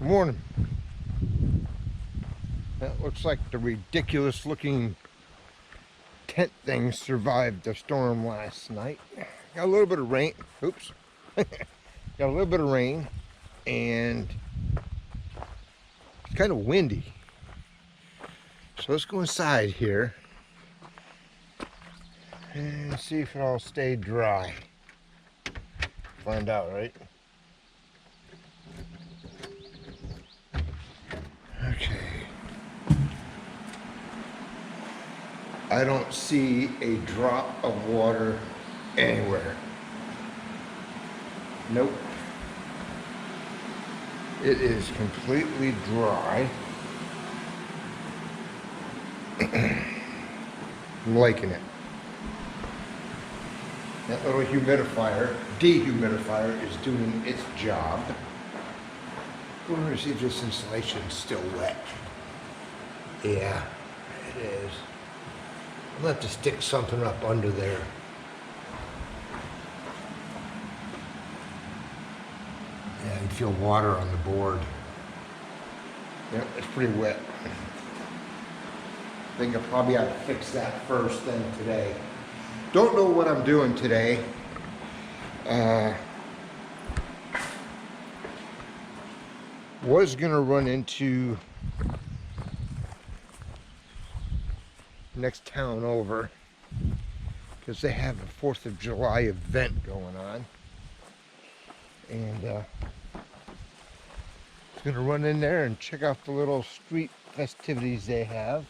Good morning. That looks like the ridiculous looking tent thing survived the storm last night. Got a little bit of rain. Oops. Got a little bit of rain and it's kind of windy. So let's go inside here and see if it all stayed dry. Find out, right? Okay. I don't see a drop of water anywhere. Nope. It is completely dry. I'm liking it. That little humidifier, dehumidifier, is doing its job. I wonder to see if this insulation is still wet. Yeah, it is. I'm gonna have to stick something up under there. Yeah, I can feel water on the board. Yep, it's pretty wet. I think I probably ought to fix that first thing today. Don't know what I'm doing today. Was gonna run into next town over because they have a 4th of July event going on, and it's gonna run in there and check out the little street festivities they have.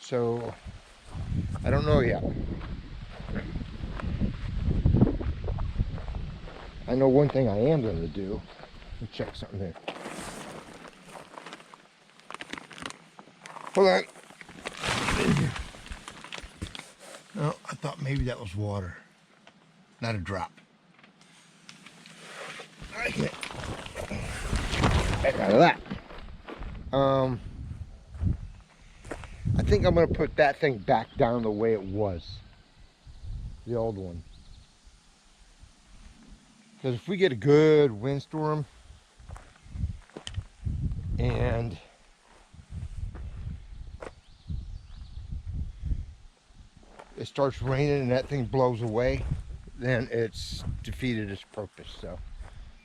So I don't know yet. I know one thing I am going to do. Let me check something here. Hold on. No, I thought maybe that was water. Not a drop. I can't. Back out of that. I think I'm going to put that thing back down the way it was. The old one. Because if we get a good windstorm and it starts raining and that thing blows away, then it's defeated its purpose. So I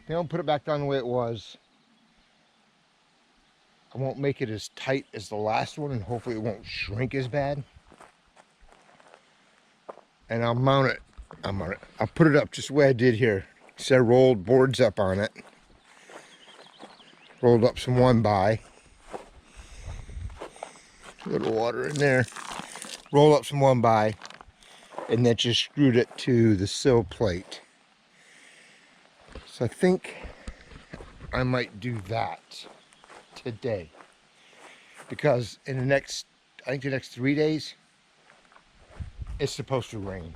think I'll put it back down the way it was. I won't make it as tight as the last one, and hopefully it won't shrink as bad. And I'll mount it. I'll put it up just the way I did here. So I rolled boards up on it. Rolled up some 1x. A little water in there. Roll up some 1x. And then just screwed it to the sill plate. So I think I might do that today. Because in the next, I think the next 3 days, it's supposed to rain.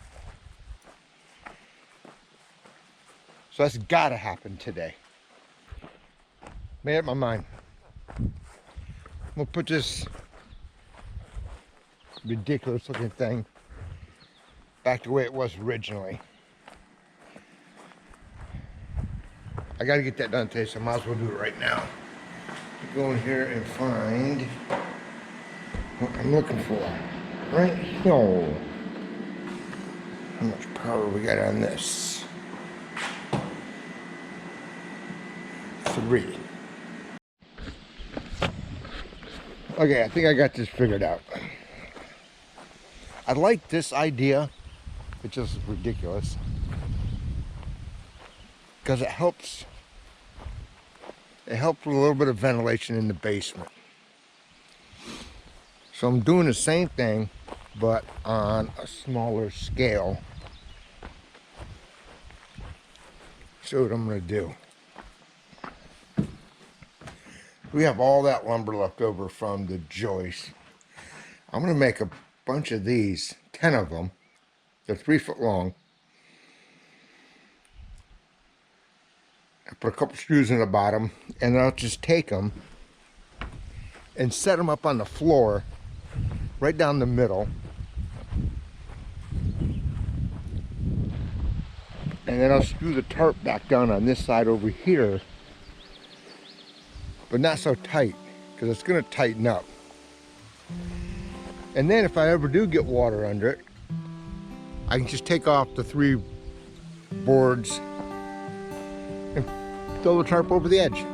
So that's gotta happen today. Made up my mind. I'm gonna put this ridiculous looking thing back the way it was originally. I gotta get that done today, so I might as well do it right now. Go in here and find what I'm looking for. Right here. How much power we got on this? 3. Okay, I think I got this figured out. I like this idea. It's just ridiculous. Because it helps with a little bit of ventilation in the basement. So I'm doing the same thing, but on a smaller scale. So what I'm going to do. We have all that lumber left over from the joist. I'm going to make a bunch of these, 10 of them. They're 3 foot long. I put a couple screws in the bottom, and I'll just take them and set them up on the floor right down the middle. And then I'll screw the tarp back down on this side over here, but not so tight, because it's going to tighten up. And then if I ever do get water under it, I can just take off the 3 boards and throw the tarp over the edge.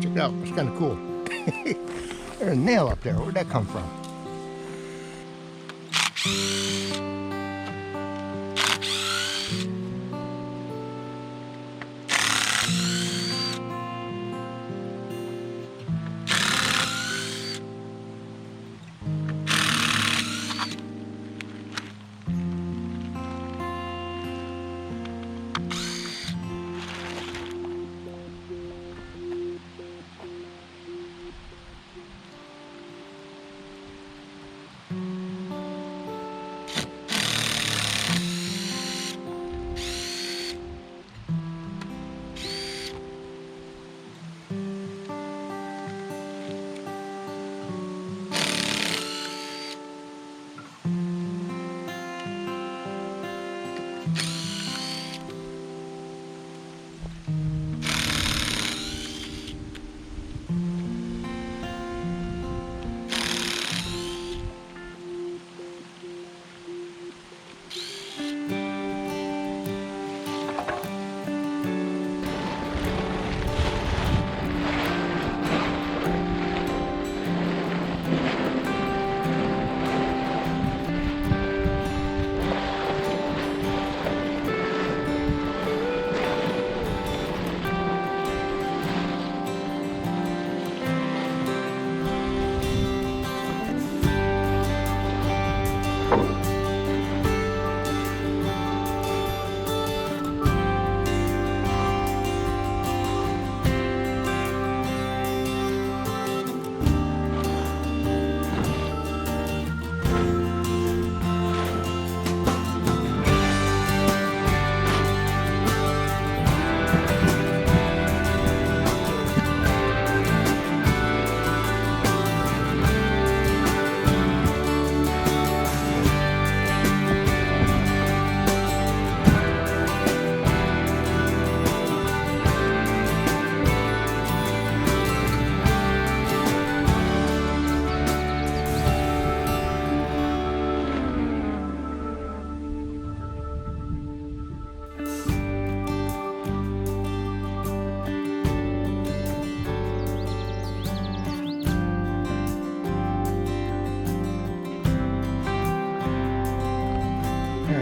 Check it out, it's kind of cool. There's a nail up there. Where'd that come from?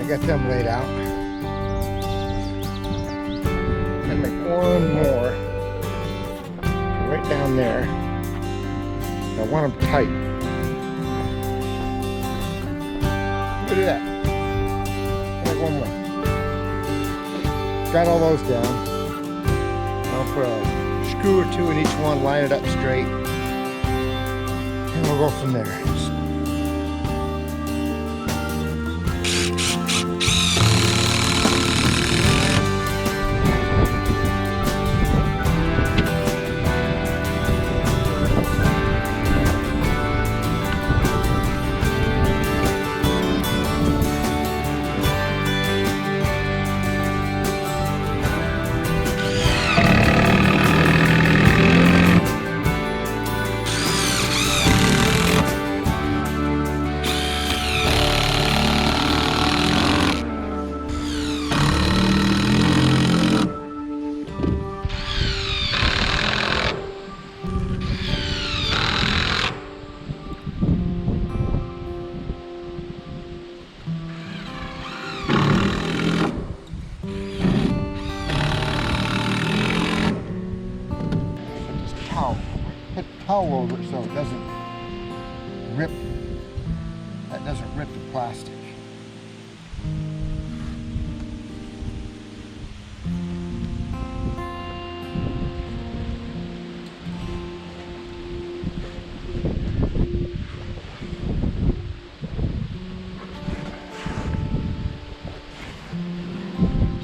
got them laid out. And make one more right down there. I want them tight. Look at that. Make one more. Got all those down. I'll put a screw or two in each one, line it up straight, and we'll go from there. Put the towel over it so it doesn't rip. That doesn't rip the plastic.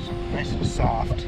So nice and soft.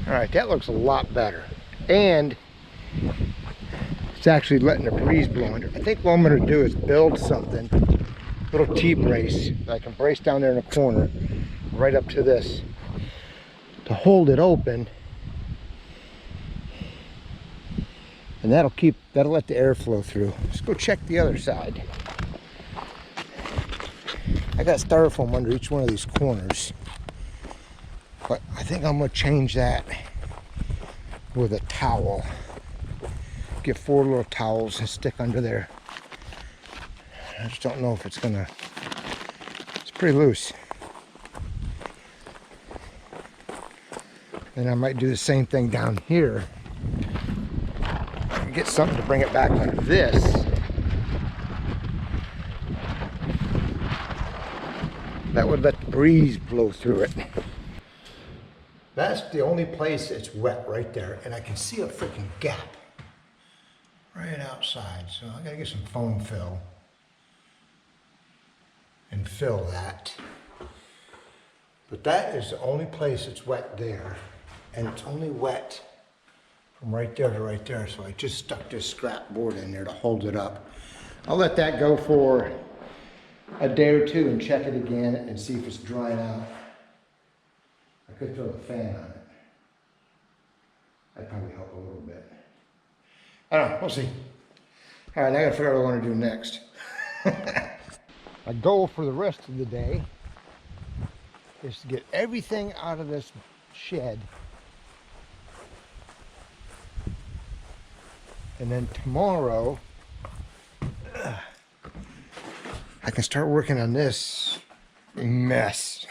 All right, that looks a lot better. And it's actually letting the breeze blow under. I think what I'm gonna do is build something, little T-brace that I can brace down there in the corner, right up to this, to hold it open. And that'll let the air flow through. Let's go check the other side. I got styrofoam under each one of these corners. But I think I'm gonna change that with a towel. get 4 little towels and stick under there. I just don't know if it's gonna, it's pretty loose. And I might do the same thing down here. Get something to bring it back like this. That would let the breeze blow through it. That's the only place it's wet right there, and I can see a freaking gap right outside. So I gotta get some foam fill and fill that. But that is the only place it's wet there, and it's only wet from right there to right there. So I just stuck this scrap board in there to hold it up. I'll let that go for a day or two and check it again and see if it's drying out. I could throw a fan on it. That'd probably help a little bit. I don't know, we'll see. All right, now I gotta figure out what I wanna do next. My goal for the rest of the day is to get everything out of this shed. And then tomorrow, I can start working on this mess.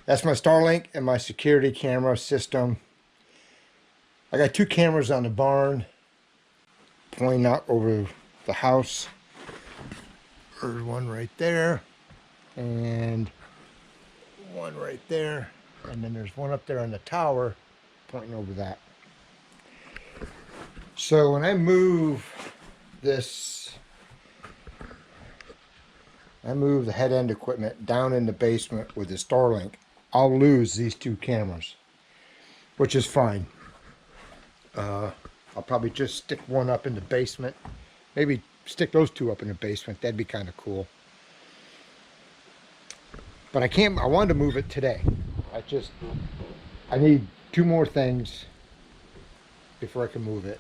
That's my Starlink and my security camera system. I got 2 cameras on the barn pointing out over the house. There's one right there and one right there. And then there's one up there on the tower pointing over that. So when I move this, I move the head end equipment down in the basement with the Starlink, I'll lose these 2 cameras, which is fine. I'll probably just stick one up in the basement. Maybe stick those 2 up in the basement. That'd be kind of cool. But I wanted to move it today. I need 2 more things before I can move it.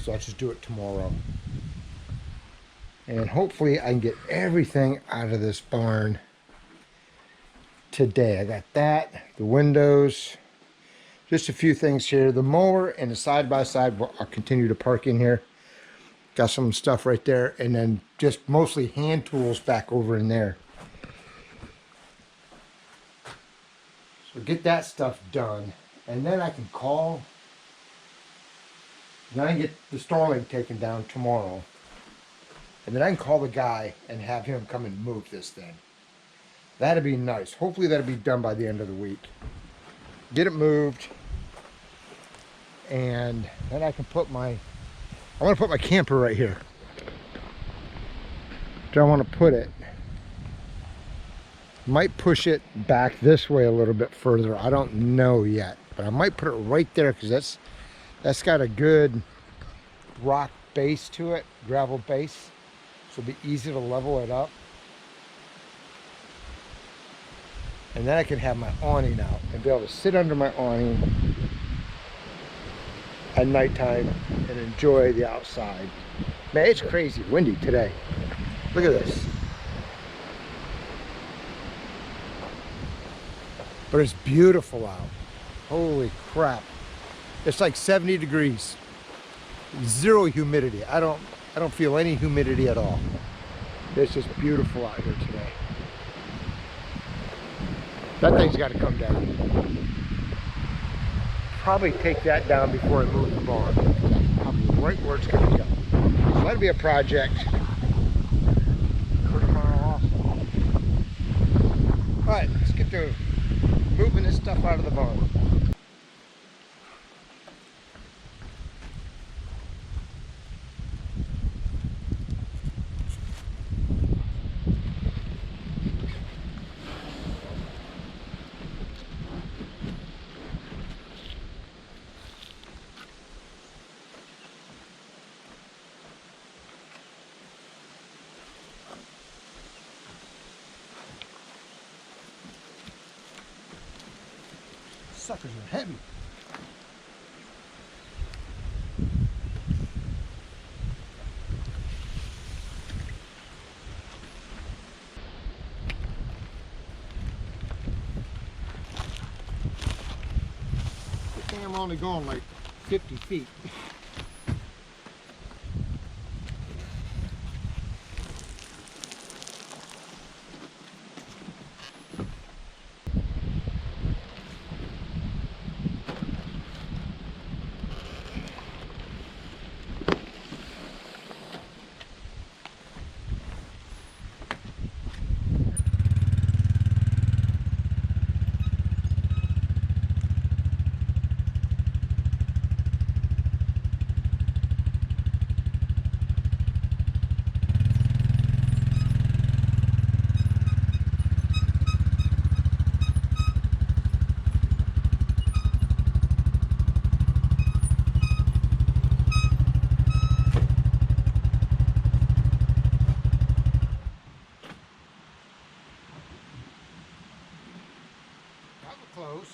So I'll just do it tomorrow. And hopefully I can get everything out of this barn today. I got that, the windows, just a few things here. The mower and the side-by-side, I'll continue to park in here. Got some stuff right there. And then just mostly hand tools back over in there. So get that stuff done. And then I can call. Then I can get the Starlink taken down tomorrow. And then I can call the guy and have him come and move this thing. That'd be nice. Hopefully that'll be done by the end of the week. Get it moved. And then I can put I want to put my camper right here. Do I want to put it? Might push it back this way a little bit further. I don't know yet. But I might put it right there because that's got a good rock base to it, gravel base. So it'll be easy to level it up. And then I can have my awning out and be able to sit under my awning at nighttime and enjoy the outside. Man, it's crazy windy today. Look at this. But it's beautiful out. Holy crap. It's like 70 degrees. Zero humidity. I don't feel any humidity at all. It's just beautiful out here today. That thing's got to come down. Probably take that down before I move the barn. That's probably right where it's going to go. So that'll be a project for tomorrow also. Alright, let's get to moving this stuff out of the barn. Suckers are heavy. Good thing I'm only going like 50 feet. Close.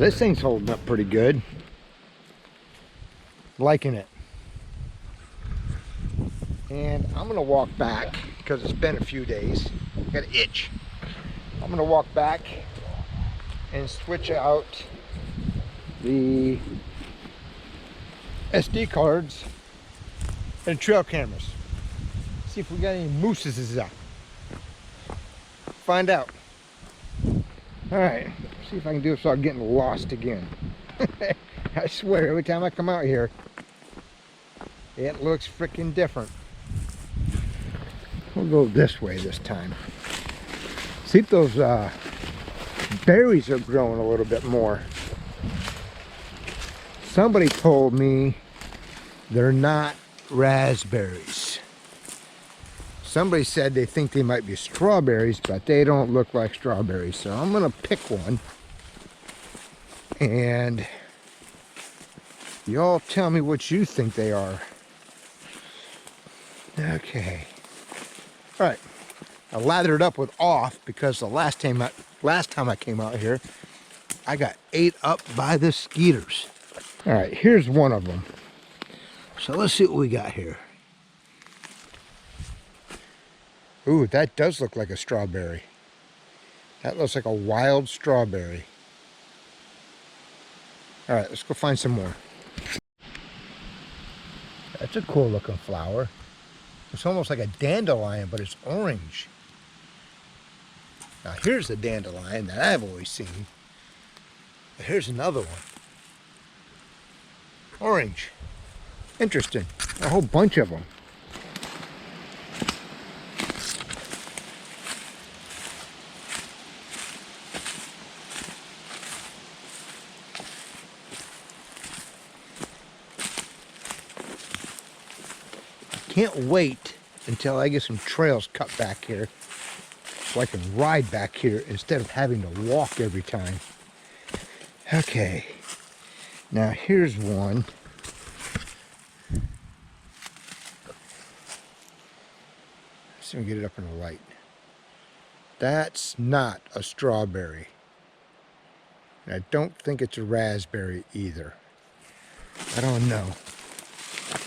This thing's holding up pretty good. Liking it. And I'm gonna walk back because it's been a few days. Got an itch. I'm gonna walk back and switch out the SD cards and trail cameras. See if we got any mooses up. Find out. All right, see if I can do it without getting lost again. I swear, every time I come out here, it looks freaking different. We'll go this way this time. See if those berries are growing a little bit more. Somebody told me they're not raspberries. Somebody said they think they might be strawberries, but they don't look like strawberries. So I'm gonna pick one and y'all tell me what you think they are. Okay. All right. I lathered up with off because the last time I came out here, I got ate up by the skeeters. All right, here's one of them. So let's see what we got here. Ooh, that does look like a strawberry. That looks like a wild strawberry. All right, let's go find some more. That's a cool looking flower. It's almost like a dandelion, but it's orange. Now here's the dandelion that I've always seen. Here's another one. Orange. Interesting. A whole bunch of them. Can't wait until I get some trails cut back here so I can ride back here instead of having to walk every time. Okay, now here's one. Let's see if we can get it up in the light. That's not a strawberry. And I don't think it's a raspberry either. I don't know.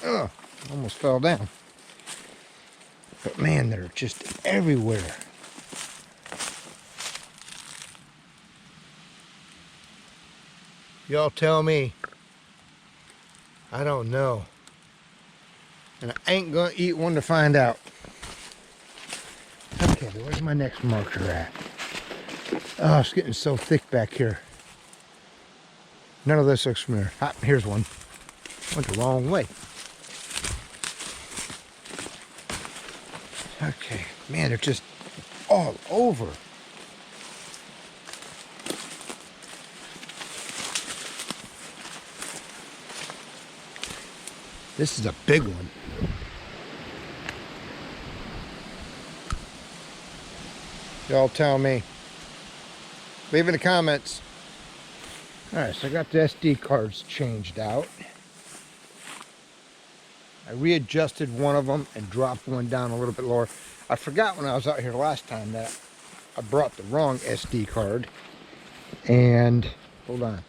Ugh. Almost fell down. But man, they're just everywhere. Y'all tell me. I don't know. And I ain't gonna eat one to find out. Okay, where's my next marker at? Oh, it's getting so thick back here. None of this looks familiar. Ah, here's one. Went the wrong way. Okay, man, they're just all over. This is a big one. Y'all tell me. Leave in the comments. All right, so I got the SD cards changed out. I readjusted one of them and dropped one down a little bit lower. I forgot when I was out here last time that I brought the wrong SD card. And, hold on.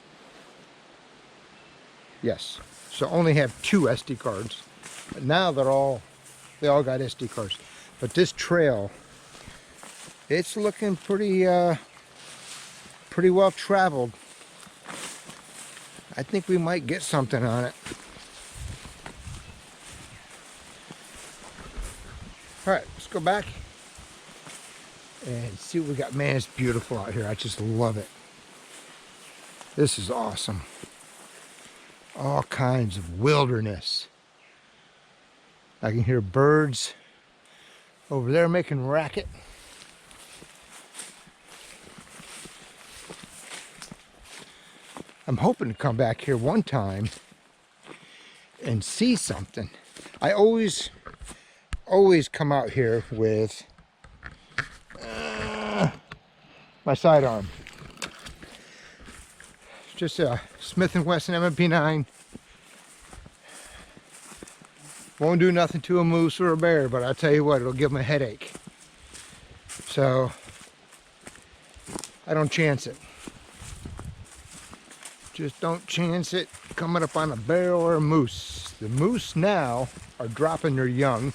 Yes, so I only have 2 SD cards. But now they all got SD cards. But this trail, it's looking pretty well traveled. I think we might get something on it. All right, let's go back and see what we got. Man, it's beautiful out here. I just love it. This is awesome. All kinds of wilderness. I can hear birds over there making racket. I'm hoping to come back here one time and see something. I always come out here with my sidearm. Just a Smith & Wesson M&P9. Won't do nothing to a moose or a bear, but I'll tell you what, it'll give them a headache. So, I don't chance it. Just don't chance it coming up on a bear or a moose. The moose now are dropping their young.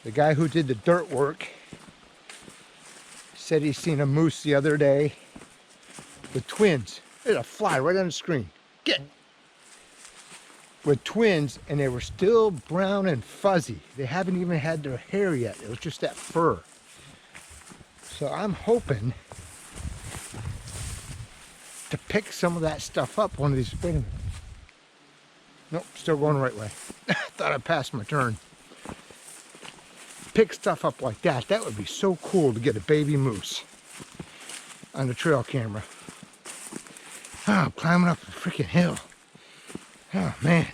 The guy who did the dirt work said he seen a moose the other day with twins. There's a fly right on the screen. Get! With twins, and they were still brown and fuzzy. They haven't even had their hair yet. It was just that fur. So I'm hoping to pick some of that stuff up one of these. Wait a minute. Nope, still going the right way. Thought I passed my turn. pick stuff up like that. That would be so cool to get a baby moose on the trail camera. Oh, I'm climbing up a freaking hill. Oh, man.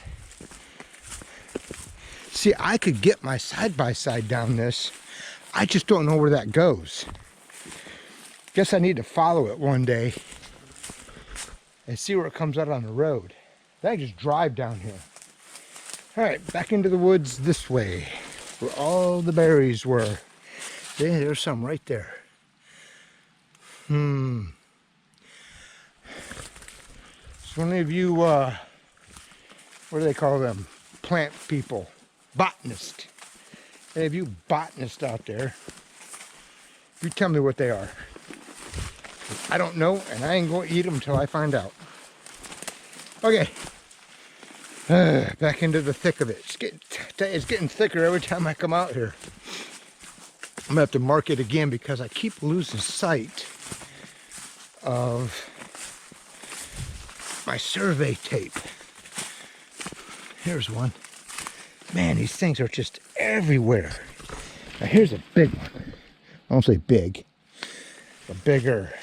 See, I could get my side-by-side down this. I just don't know where that goes. Guess I need to follow it one day and see where it comes out on the road. Then I just drive down here. All right, back into the woods this way, where all the berries were. There's some right there. So any of you, what do they call them? Plant people, botanist. Any of you botanists out there, you tell me what they are. I don't know, and I ain't going to eat them until I find out. Okay. Back into the thick of it. It's getting thicker every time I come out here. I'm gonna have to mark it again because I keep losing sight of my survey tape. Here's one. Man, these things are just everywhere. Now here's a big one. I won't say big, but bigger.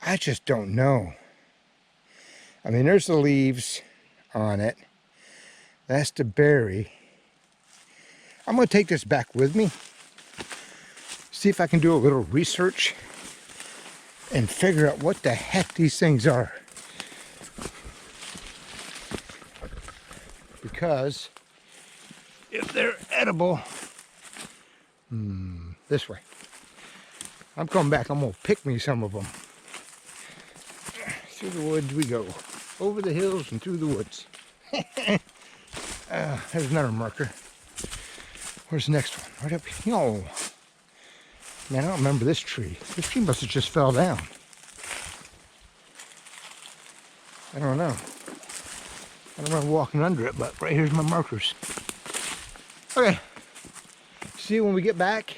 I just don't know. I mean, there's the leaves on it. That's the berry. I'm going to take this back with me. See if I can do a little research and figure out what the heck these things are. Because if they're edible, this way. I'm coming back. I'm going to pick me some of them. Through the woods we go. Over the hills and through the woods. There's another marker. Where's the next one? Right up here. Oh, man, I don't remember this tree. This tree must have just fell down. I don't know. I don't remember walking under it, but right here's my markers. Okay. See you when we get back.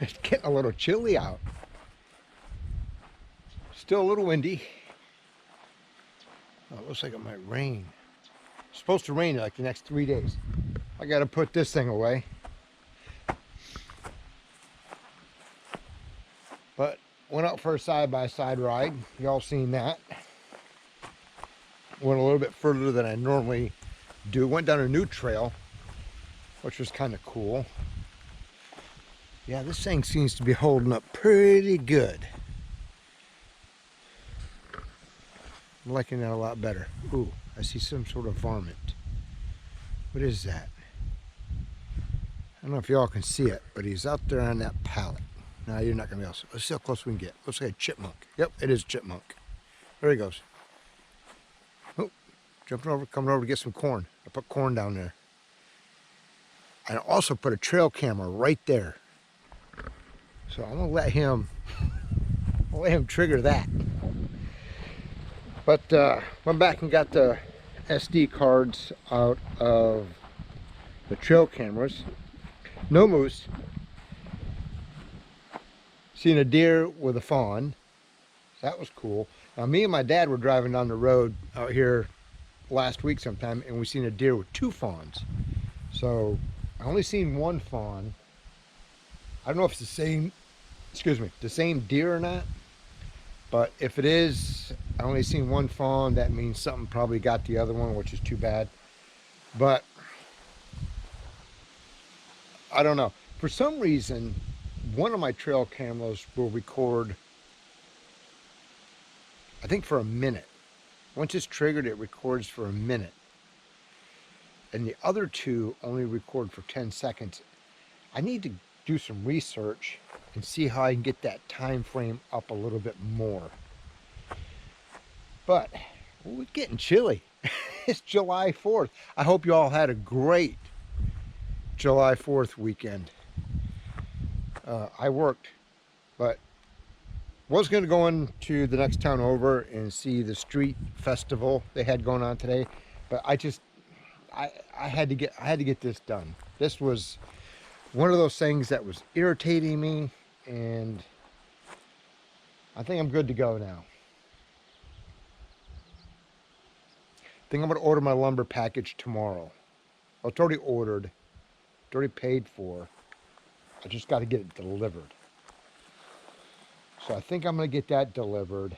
It's getting a little chilly out. Still a little windy. Oh, it looks like it might rain. It's supposed to rain like the next 3 days. I gotta put this thing away. But went out for a side-by-side ride. Y'all seen that. Went a little bit further than I normally do. Went down a new trail, which was kind of cool. Yeah, this thing seems to be holding up pretty good. I'm liking that a lot better. Ooh, I see some sort of varmint. What is that? I don't know if y'all can see it, but he's out there on that pallet. No, you're not going to be able to. Let's see how close we can get. Looks like a chipmunk. Yep, it is a chipmunk. There he goes. Oh, jumping over, coming over to get some corn. I put corn down there. I also put a trail camera right there. So I'm gonna let him trigger that. But went back and got the SD cards out of the trail cameras. No moose. Seen a deer with a fawn. That was cool. Now me and my dad were driving down the road out here last week sometime, and we seen a deer with 2 fawns. So I only seen 1 fawn. I don't know if it's the same, the same deer or not, but if it is, I only seen 1 fawn. That means something probably got the other one, which is too bad. But I don't know. For some reason, one of my trail cameras will record, I think, for a minute. Once it's triggered, it records for a minute. And the other 2 only record for 10 seconds. I need to do some research and see how I can get that time frame up a little bit more. But it's getting chilly. It's July 4th. I hope you all had a great July 4th weekend. I worked, but was going to go into the next town over and see the street festival they had going on today, but I had to get this done. This was one of those things that was irritating me, and I think I'm good to go now. I think I'm going to order my lumber package tomorrow. Oh, it's already ordered. It's already paid for. I just got to get it delivered. So I think I'm going to get that delivered,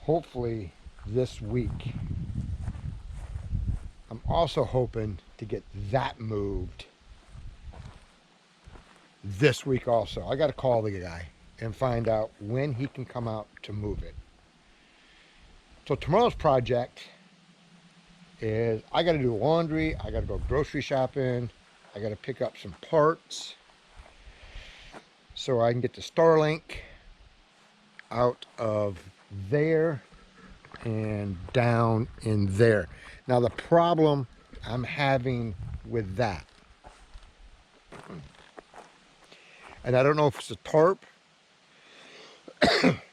hopefully this week. I'm also hoping to get that moved this week also. I got to call the guy and find out when he can come out to move it. So tomorrow's project is I got to do laundry, I got to go grocery shopping, I got to pick up some parts so I can get the Starlink out of there and down in there. Now the problem I'm having with that, and I don't know if it's a TARP,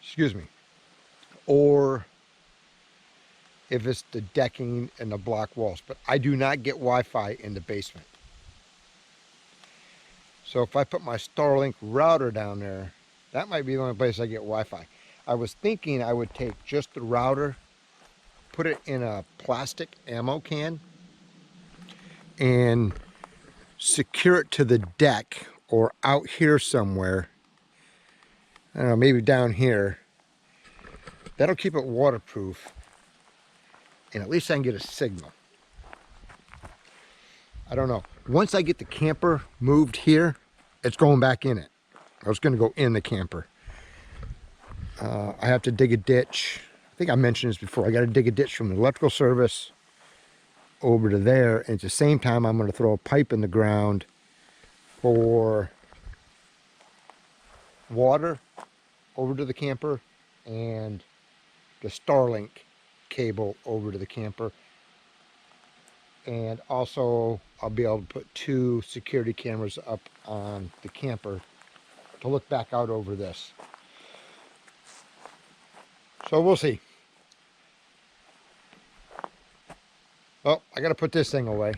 excuse me, or if it's the decking and the block walls, but I do not get Wi-Fi in the basement. So if I put my Starlink router down there, that might be the only place I get Wi-Fi. I was thinking I would take just the router, put it in a plastic ammo can, and secure it to the deck or out here somewhere. I don't know, maybe down here. That'll keep it waterproof, and at least I can get a signal. I don't know. Once I get the camper moved here, it's going back in it. I was going to go in the camper. I have to dig a ditch. I think I mentioned this before. I got to dig a ditch from the electrical service over to there. And at the same time, I'm going to throw a pipe in the ground for water over to the camper and the Starlink cable over to the camper. And also I'll be able to put 2 security cameras up on the camper to look back out over this. So we'll see. Oh, I got to put this thing away.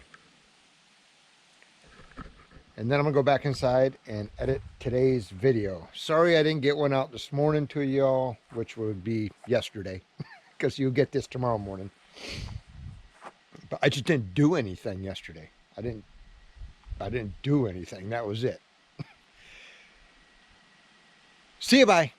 And then I'm going to go back inside and edit today's video. Sorry I didn't get one out this morning to y'all, which would be yesterday, because you'll get this tomorrow morning. But I just didn't do anything yesterday. I didn't do anything. That was it. See you, bye.